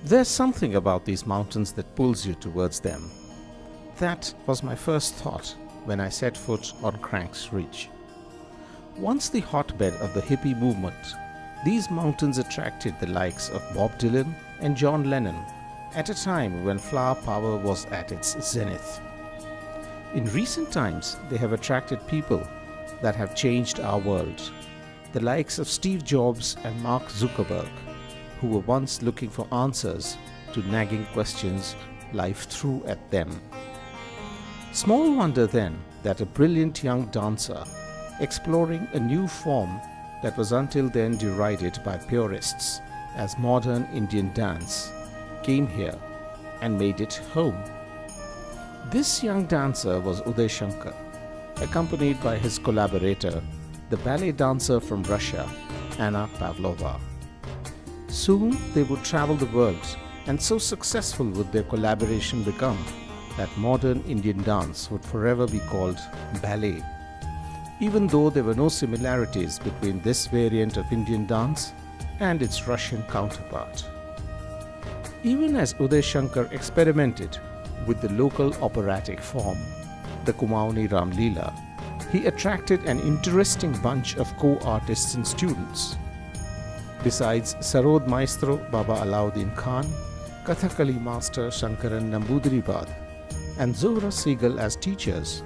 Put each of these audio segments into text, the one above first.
There's something about these mountains that pulls you towards them. That was my first thought when I set foot on Crank's Ridge. Once the hotbed of the hippie movement, these mountains attracted the likes of Bob Dylan and John Lennon at a time when flower power was at its zenith. In recent times, they have attracted people that have changed our world, the likes of Steve Jobs and Mark Zuckerberg, who were once looking for answers to nagging questions life threw at them. Small wonder then that a brilliant young dancer, exploring a new form that was until then derided by purists as modern Indian dance, came here and made it home. This young dancer was Uday Shankar, accompanied by his collaborator, the ballet dancer from Russia, Anna Pavlova. Soon they would travel the world, and so successful would their collaboration become that modern Indian dance would forever be called ballet, even though there were no similarities between this variant of Indian dance and its Russian counterpart. Even as Uday Shankar experimented with the local operatic form, the Kumaoni Ramlila, he attracted an interesting bunch of co-artists and students. Besides Sarod Maestro Baba Alauddin Khan, Kathakali master Shankaran Namboodiribad, and Zohra Sehgal as teachers,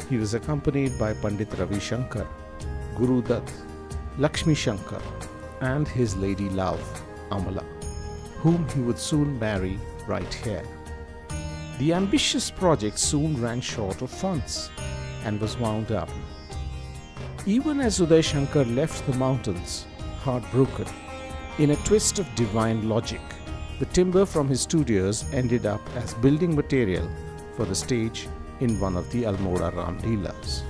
he was accompanied by Pandit Ravi Shankar, Guru Dutt, Lakshmi Shankar, and his lady love, Amala, whom he would soon marry right here. The ambitious project soon ran short of funds and was wound up. Even as Uday Shankar left the mountains, heartbroken, in a twist of divine logic, the timber from his studios ended up as building material for the stage in one of the Almora Ramleelas.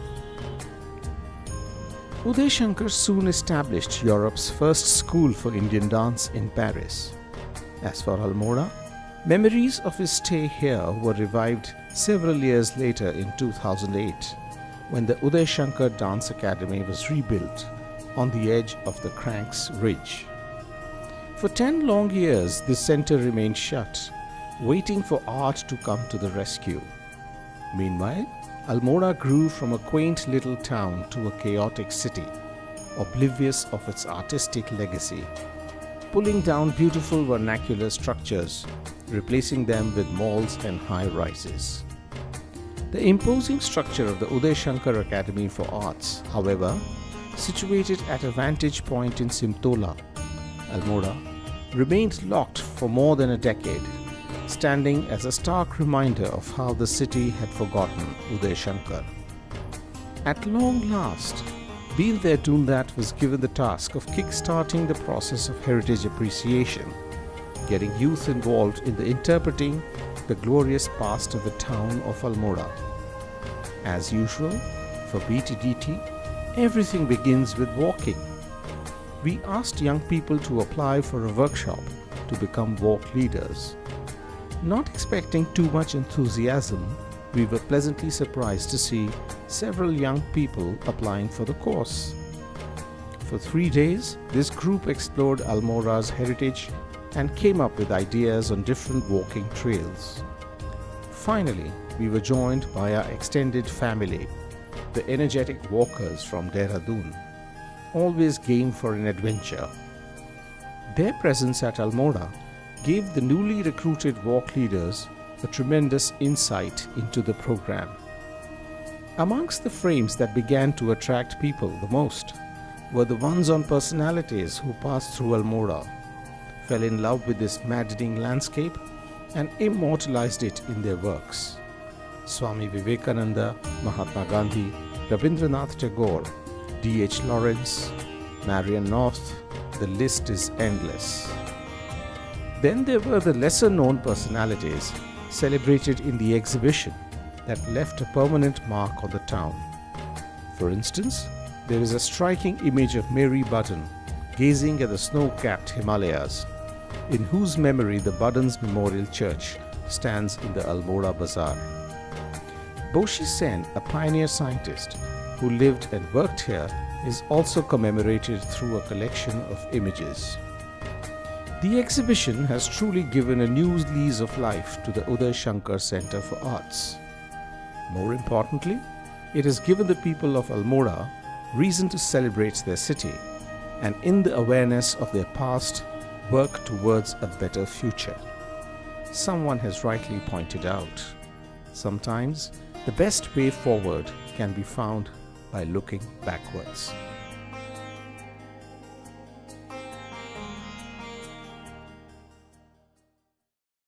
Uday Shankar soon established Europe's first school for Indian dance in Paris. As for Almora, memories of his stay here were revived several years later in 2008, when the Uday Shankar Dance Academy was rebuilt on the edge of the Crank's Ridge. For 10 long years, this center remained shut, waiting for art to come to the rescue. Meanwhile, Almora grew from a quaint little town to a chaotic city, oblivious of its artistic legacy, pulling down beautiful vernacular structures, replacing them with malls and high-rises. The imposing structure of the Uday Shankar Academy for Arts, however, situated at a vantage point in Simtola, Almora, remained locked for more than a decade, standing as a stark reminder of how the city had forgotten Uday Shankar. At long last, Been There Done That was given the task of kick-starting the process of heritage appreciation, getting youth involved in the interpreting the glorious past of the town of Almora. As usual, for BTDT, everything begins with walking. We asked young people to apply for a workshop to become walk leaders. Not expecting too much enthusiasm, we were pleasantly surprised to see several young people applying for the course. For 3 days, this group explored Almora's heritage and came up with ideas on different walking trails. Finally, we were joined by our extended family, the energetic walkers from Dehradun, always game for an adventure. Their presence at Almora gave the newly recruited walk leaders a tremendous insight into the program. Amongst the frames that began to attract people the most were the ones on personalities who passed through Almora, fell in love with this maddening landscape, and immortalized it in their works. Swami Vivekananda, Mahatma Gandhi, Rabindranath Tagore, D.H. Lawrence, Marion North, the list is endless. Then there were the lesser-known personalities celebrated in the exhibition that left a permanent mark on the town. For instance, there is a striking image of Mary Budden gazing at the snow-capped Himalayas, in whose memory the Buddens Memorial Church stands in the Almora Bazaar. Boshi Sen, a pioneer scientist who lived and worked here, is also commemorated through a collection of images. The exhibition has truly given a new lease of life to the Uday Shankar Center for Arts. More importantly, it has given the people of Almora reason to celebrate their city and, in the awareness of their past, work towards a better future. Someone has rightly pointed out, sometimes the best way forward can be found by looking backwards.